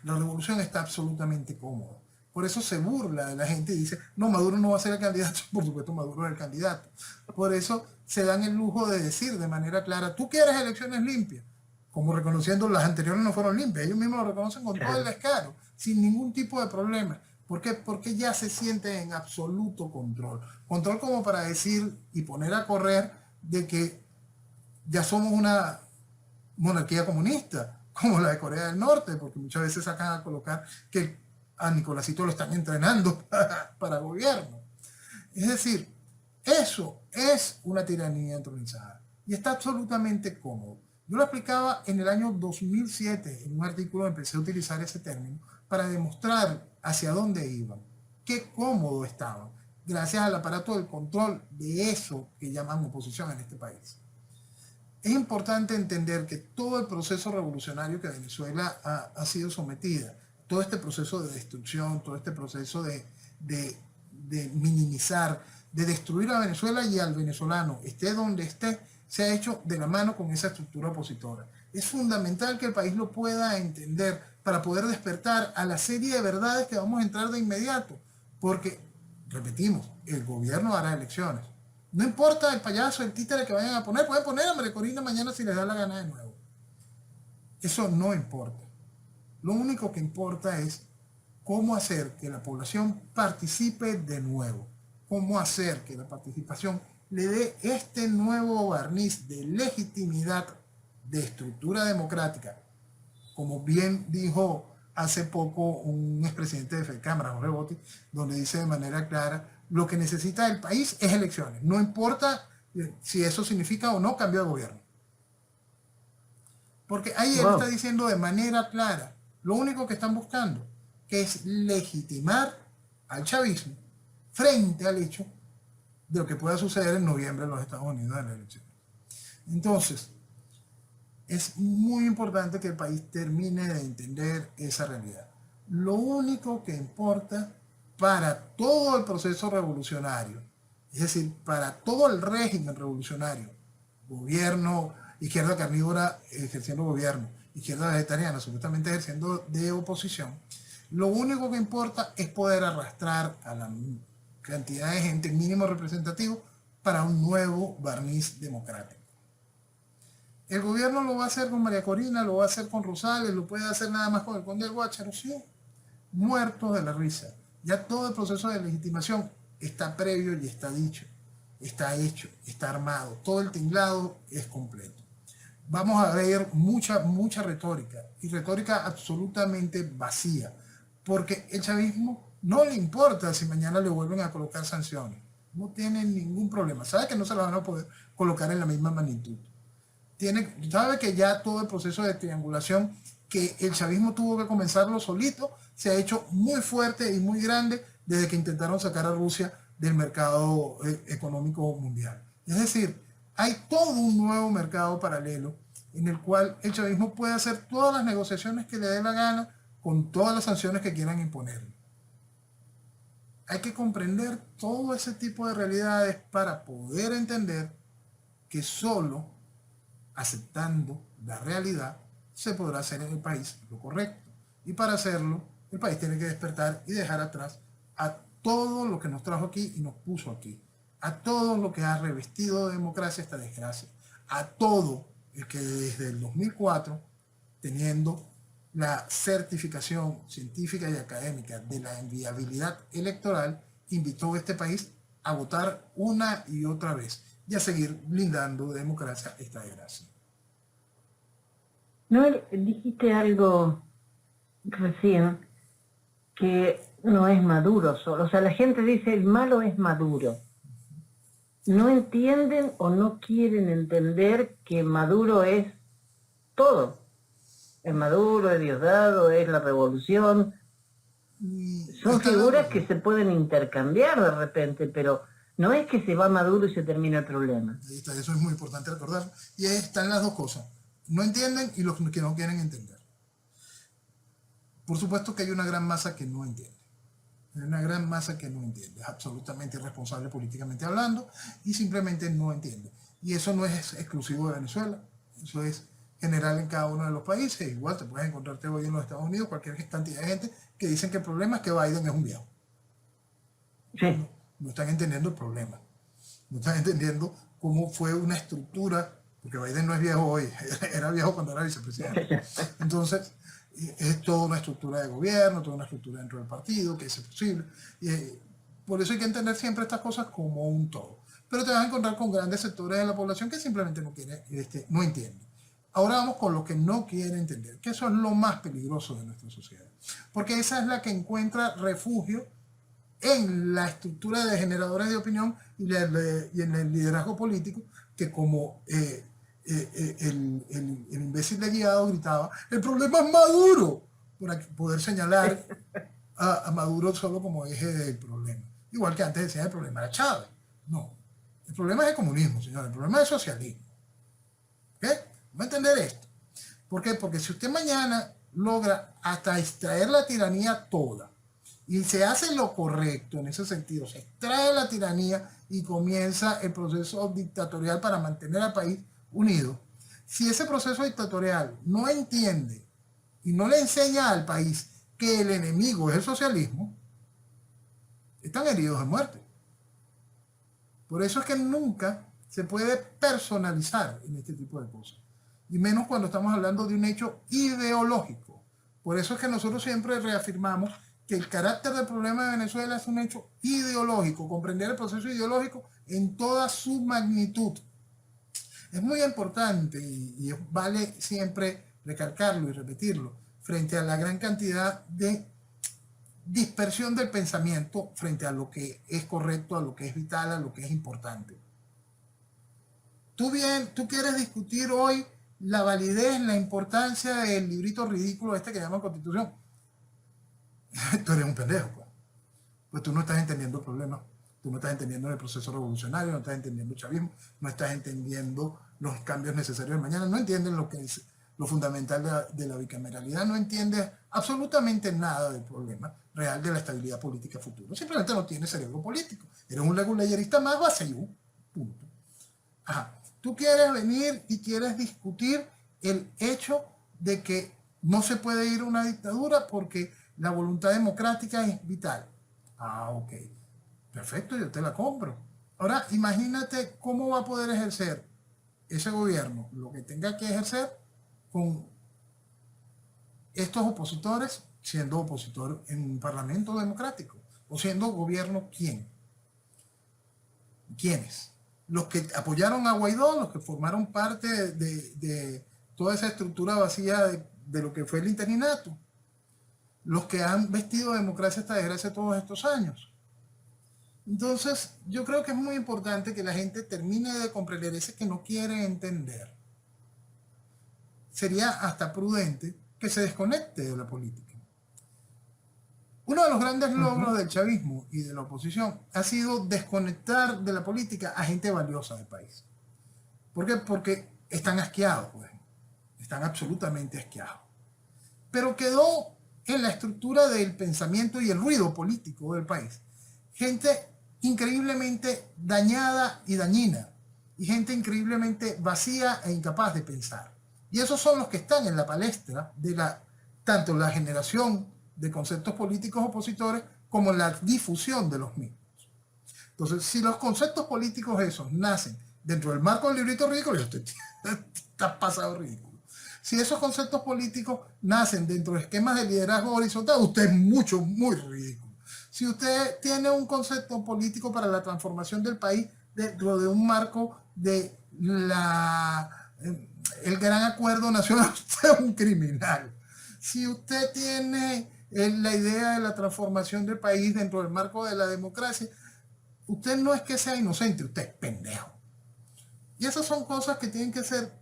La revolución está absolutamente cómoda. Por eso se burla de la gente y dice, no, Maduro no va a ser el candidato. Por supuesto, Maduro es el candidato. Por eso se dan el lujo de decir de manera clara, tú quieres elecciones limpias, como reconociendo las anteriores no fueron limpias. Ellos mismos lo reconocen con todo el descaro, sin ningún tipo de problema. ¿Por qué? Porque ya se siente en absoluto control. Control como para decir y poner a correr de que ya somos una monarquía comunista, como la de Corea del Norte, porque muchas veces sacan a colocar que a Nicolásito lo están entrenando para gobierno. Es decir, eso es una tiranía entronizada y está absolutamente cómodo. Yo lo explicaba en el año 2007, en un artículo empecé a utilizar ese término para demostrar hacia dónde iban, qué cómodo estaban, gracias al aparato del control de eso que llaman oposición en este país. Es importante entender que todo el proceso revolucionario que Venezuela ha sido sometida, todo este proceso de destrucción, todo este proceso de minimizar, de destruir a Venezuela y al venezolano, esté donde esté, se ha hecho de la mano con esa estructura opositora. Es fundamental que el país lo pueda entender para poder despertar a la serie de verdades que vamos a entrar de inmediato. Porque, repetimos, el gobierno hará elecciones. No importa el payaso, el títere que vayan a poner, pueden poner a María Corina mañana si les da la gana de nuevo. Eso no importa. Lo único que importa es cómo hacer que la población participe de nuevo. Cómo hacer que la participación le dé este nuevo barniz de legitimidad, de estructura democrática. Como bien dijo hace poco un expresidente de FEDCámara, Jorge Botti, donde dice de manera clara, lo que necesita el país es elecciones. No importa si eso significa o no cambio de gobierno. Porque ahí él está diciendo de manera clara, lo único que están buscando, que es legitimar al chavismo frente al hecho de lo que pueda suceder en noviembre en los Estados Unidos en las elecciones. Entonces, es muy importante que el país termine de entender esa realidad. Lo único que importa para todo el proceso revolucionario, es decir, para todo el régimen revolucionario, gobierno, izquierda carnívora ejerciendo gobierno, izquierda vegetariana supuestamente ejerciendo de oposición, lo único que importa es poder arrastrar a la cantidad de gente mínimo representativo para un nuevo barniz democrático. El gobierno lo va a hacer con María Corina, lo va a hacer con Rosales, lo puede hacer nada más con el Conde del Guácharo, sí, muertos de la risa. Ya todo el proceso de legitimación está previo y está dicho, está hecho, está armado, todo el tinglado es completo. Vamos a ver mucha retórica, y retórica absolutamente vacía, porque el chavismo no le importa si mañana le vuelven a colocar sanciones, no tiene ningún problema, sabe que no se las van a poder colocar en la misma magnitud. Sabe que ya todo el proceso de triangulación que el chavismo tuvo que comenzarlo solito se ha hecho muy fuerte y muy grande desde que intentaron sacar a Rusia del mercado económico mundial. Es decir, hay todo un nuevo mercado paralelo en el cual el chavismo puede hacer todas las negociaciones que le dé la gana con todas las sanciones que quieran imponerle. Hay que comprender todo ese tipo de realidades para poder entender que solo aceptando la realidad se podrá hacer en el país lo correcto. Y para hacerlo, el país tiene que despertar y dejar atrás a todo lo que nos trajo aquí y nos puso aquí, a todo lo que ha revestido de democracia esta desgracia, a todo el que desde el 2004, teniendo la certificación científica y académica de la inviabilidad electoral, invitó a este país a votar una y otra vez y a seguir blindando de democracia esta desgracia. Noel, dijiste algo recién que no es Maduro solo. O sea, la gente dice el malo es Maduro. No entienden o no quieren entender que Maduro es todo. Es Maduro, es Diosdado, es la revolución. Son figuras que se pueden intercambiar de repente, pero no es que se va Maduro y se termina el problema. Ahí está, eso es muy importante recordar. Y ahí están las dos cosas. No entienden y los que no quieren entender. Por supuesto que hay una gran masa que no entiende. Hay una gran masa que no entiende. Es absolutamente irresponsable políticamente hablando y simplemente no entiende. Y eso no es exclusivo de Venezuela. Eso es general en cada uno de los países. Igual te puedes encontrarte hoy en los Estados Unidos cualquier cantidad de gente que dicen que el problema es que Biden es un viejo. Sí. No están entendiendo el problema. No están entendiendo cómo fue una estructura, porque Biden no es viejo hoy, era viejo cuando era vicepresidente. Entonces, es toda una estructura de gobierno, toda una estructura dentro del partido, que es posible. Por eso hay que entender siempre estas cosas como un todo. Pero te vas a encontrar con grandes sectores de la población que simplemente no entienden. Ahora vamos con lo que no quiere entender, que eso es lo más peligroso de nuestra sociedad. Porque esa es la que encuentra refugio en la estructura de generadores de opinión y en el liderazgo político, que como el imbécil de Guiado gritaba, el problema es Maduro, por poder señalar a Maduro solo como eje del problema. Igual que antes decían el problema era Chávez. No, el problema es el comunismo, señor, el problema es el socialismo. ¿Ok? Vamos a entender esto. ¿Por qué? Porque si usted mañana logra hasta extraer la tiranía toda, y se hace lo correcto en ese sentido, se extrae la tiranía y comienza el proceso dictatorial para mantener al país unido. Si ese proceso dictatorial no entiende y no le enseña al país que el enemigo es el socialismo, están heridos de muerte. Por eso es que nunca se puede personalizar en este tipo de cosas. Y menos cuando estamos hablando de un hecho ideológico. Por eso es que nosotros siempre reafirmamos que el carácter del problema de Venezuela es un hecho ideológico, comprender el proceso ideológico en toda su magnitud. Es muy importante y vale siempre recalcarlo y repetirlo frente a la gran cantidad de dispersión del pensamiento frente a lo que es correcto, a lo que es vital, a lo que es importante. Tú quieres discutir hoy la validez, la importancia del librito ridículo este que llaman Constitución. Tú eres un pendejo, pues tú no estás entendiendo el problema, tú no estás entendiendo el proceso revolucionario, no estás entendiendo el chavismo, no estás entendiendo los cambios necesarios de mañana, no entiendes lo que es lo fundamental de la bicameralidad, no entiendes absolutamente nada del problema real de la estabilidad política futura, simplemente no tienes cerebro político, eres un leguleyerista más vacío, punto. Ajá. Tú quieres venir y quieres discutir el hecho de que no se puede ir a una dictadura porque la voluntad democrática es vital. Ah, ok. Perfecto, yo te la compro. Ahora, imagínate cómo va a poder ejercer ese gobierno lo que tenga que ejercer con estos opositores siendo opositor en un parlamento democrático. O siendo gobierno, ¿quién? ¿Quiénes? Los que apoyaron a Guaidó, los que formaron parte de toda esa estructura vacía de lo que fue el interinato. Los que han vestido democracia hasta desgracia todos estos años. Entonces, yo creo que es muy importante que la gente termine de comprender ese que no quiere entender. Sería hasta prudente que se desconecte de la política. Uno de los grandes logros del chavismo y de la oposición ha sido desconectar de la política a gente valiosa del país. ¿Por qué? Porque están asqueados, pues. Están absolutamente asqueados. Pero quedó en la estructura del pensamiento y el ruido político del país gente increíblemente dañada y dañina, y gente increíblemente vacía e incapaz de pensar. Y esos son los que están en la palestra de tanto la generación de conceptos políticos opositores como la difusión de los mismos. Entonces, si los conceptos políticos esos nacen dentro del marco del librito ridículo, usted está pasado ridículo. Si esos conceptos políticos nacen dentro de esquemas de liderazgo horizontal, usted es muy ridículo. Si usted tiene un concepto político para la transformación del país dentro de un marco de el gran acuerdo nacional, usted es un criminal. Si usted tiene la idea de la transformación del país dentro del marco de la democracia, usted no es que sea inocente, usted es pendejo. Y esas son cosas que tienen que ser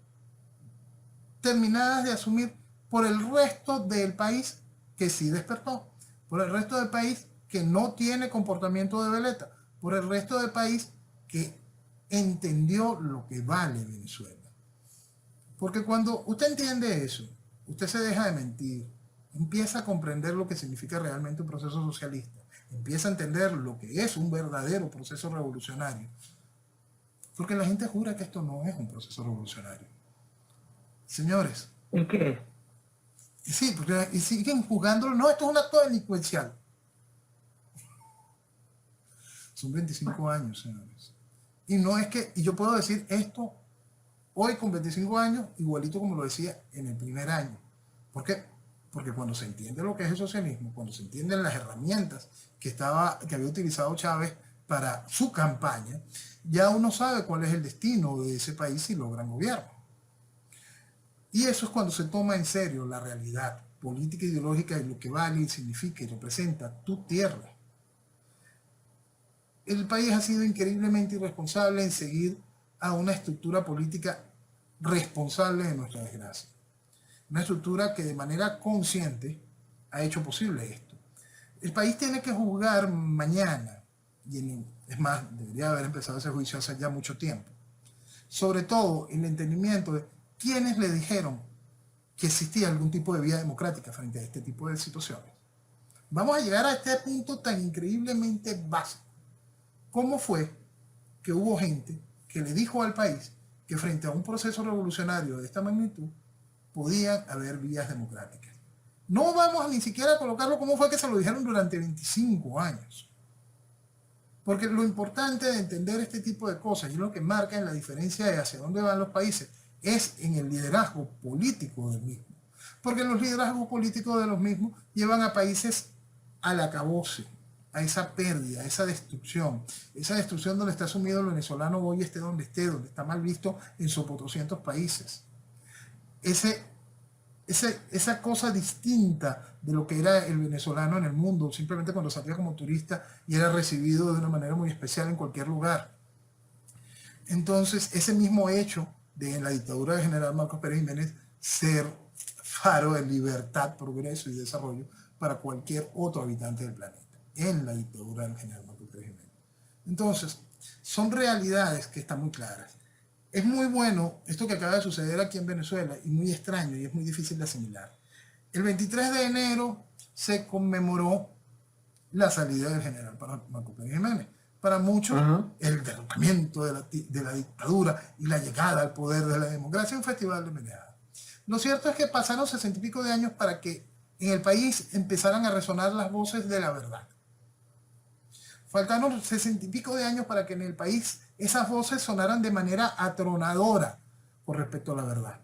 terminadas de asumir por el resto del país que sí despertó, por el resto del país que no tiene comportamiento de veleta, por el resto del país que entendió lo que vale Venezuela. Porque cuando usted entiende eso, usted se deja de mentir, empieza a comprender lo que significa realmente un proceso socialista, empieza a entender lo que es un verdadero proceso revolucionario. Porque la gente jura que esto no es un proceso revolucionario. Señores. ¿Y qué es? Sí, porque y siguen jugándolo. No, esto es un acto delincuencial. Son 25 años, señores. Y no es que, y yo puedo decir esto hoy con 25 años, igualito como lo decía en el primer año. ¿Por qué? Porque cuando se entiende lo que es el socialismo, cuando se entienden las herramientas que había utilizado Chávez para su campaña, ya uno sabe cuál es el destino de ese país si logran gobierno. Y eso es cuando se toma en serio la realidad política e ideológica de lo que vale y significa y representa tu tierra. El país ha sido increíblemente irresponsable en seguir a una estructura política responsable de nuestra desgracia. Una estructura que de manera consciente ha hecho posible esto. El país tiene que juzgar mañana, es más, debería haber empezado ese juicio hace ya mucho tiempo, sobre todo el entendimiento de quiénes le dijeron que existía algún tipo de vía democrática frente a este tipo de situaciones. Vamos a llegar a este punto tan increíblemente básico. ¿Cómo fue que hubo gente que le dijo al país que frente a un proceso revolucionario de esta magnitud podían haber vías democráticas? No vamos ni siquiera a colocarlo como fue que se lo dijeron durante 25 años. Porque lo importante de entender este tipo de cosas y lo que marca en la diferencia de hacia dónde van los países es en el liderazgo político del mismo. Porque los liderazgos políticos de los mismos llevan a países al acabose, a esa pérdida, a esa destrucción donde está sumido el venezolano hoy, esté donde está mal visto en sopotoscientos países. Esa cosa distinta de lo que era el venezolano en el mundo, simplemente cuando salía como turista y era recibido de una manera muy especial en cualquier lugar. Entonces, ese mismo hecho de en la dictadura del general Marcos Pérez Jiménez ser faro de libertad, progreso y desarrollo para cualquier otro habitante del planeta, en la dictadura del general Marcos Pérez Jiménez. Entonces, son realidades que están muy claras. Es muy bueno esto que acaba de suceder aquí en Venezuela y muy extraño y es muy difícil de asimilar. El 23 de enero se conmemoró la salida del general Marcos Pérez Jiménez. Para muchos, el derrocamiento de la dictadura y la llegada al poder de la democracia, un festival de meneada. Lo cierto es que pasaron 60 y pico de años para que en el país empezaran a resonar las voces de la verdad. Faltaron 60 y pico de años para que en el país esas voces sonaran de manera atronadora con respecto a la verdad.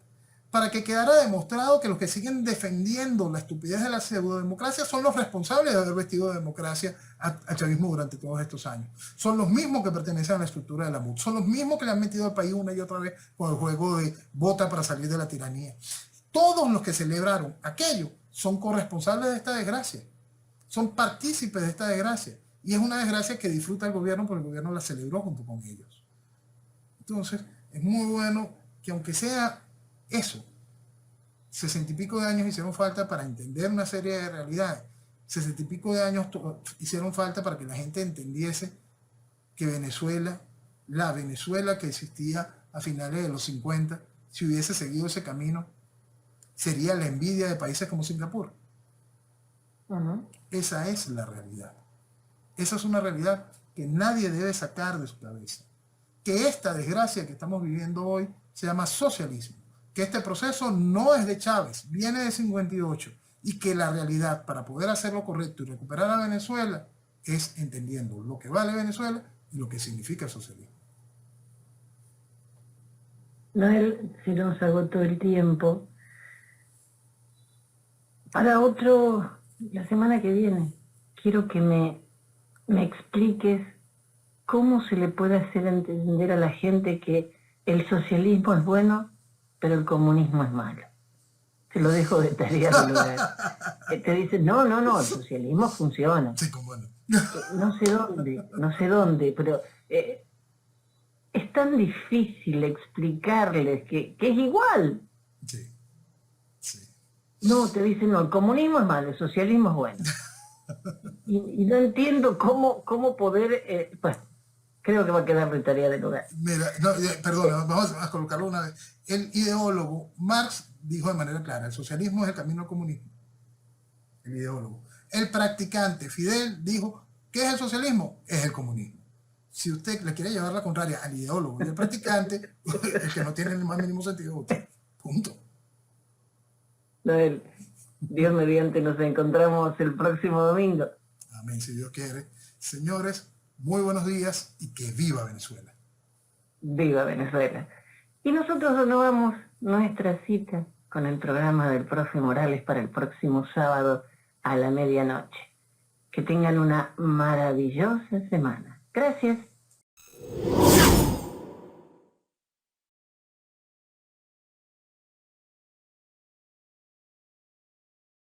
Para que quedara demostrado que los que siguen defendiendo la estupidez de la pseudodemocracia son los responsables de haber vestido de democracia al chavismo durante todos estos años. Son los mismos que pertenecen a la estructura de la MUD. Son los mismos que le han metido al país una y otra vez con el juego de vota para salir de la tiranía. Todos los que celebraron aquello son corresponsables de esta desgracia. Son partícipes de esta desgracia. Y es una desgracia que disfruta el gobierno porque el gobierno la celebró junto con ellos. Entonces, es muy bueno que aunque sea eso, 60 y pico de años hicieron falta para entender una serie de realidades. 60 y pico de años hicieron falta para que la gente entendiese que Venezuela, la Venezuela que existía a finales de los 50, si hubiese seguido ese camino, sería la envidia de países como Singapur. Esa es la realidad. Esa es una realidad que nadie debe sacar de su cabeza. Que esta desgracia que estamos viviendo hoy se llama socialismo. Que este proceso no es de Chávez, viene de 58. Y que la realidad para poder hacer lo correcto y recuperar a Venezuela es entendiendo lo que vale Venezuela y lo que significa el socialismo. Noel, se nos agotó el tiempo. Para otro, la semana que viene, quiero que me expliques cómo se le puede hacer entender a la gente que el socialismo es bueno, pero el comunismo es malo. Te lo dejo de tarea. Que te dicen, no, el socialismo funciona. Sí, como bueno. No sé dónde, pero es tan difícil explicarles que es igual. Sí. No, te dicen, no, el comunismo es malo, el socialismo es bueno. Y no entiendo cómo poder, pues, creo que va a quedar de tarea del hogar. Mira, no, perdón, vamos a colocarlo una vez. El ideólogo Marx dijo de manera clara, el socialismo es el camino al comunismo. El ideólogo. El practicante Fidel dijo, ¿qué es el socialismo? Es el comunismo. Si usted le quiere llevar la contraria al ideólogo y al practicante, el que no tiene el más mínimo sentido, usted. Punto. Noel, Dios mediante nos encontramos el próximo domingo. Amén, si Dios quiere. Señores, muy buenos días y que viva Venezuela. Viva Venezuela. Y nosotros renovamos nuestra cita con el programa del profe Morales para el próximo sábado a la medianoche. Que tengan una maravillosa semana. Gracias.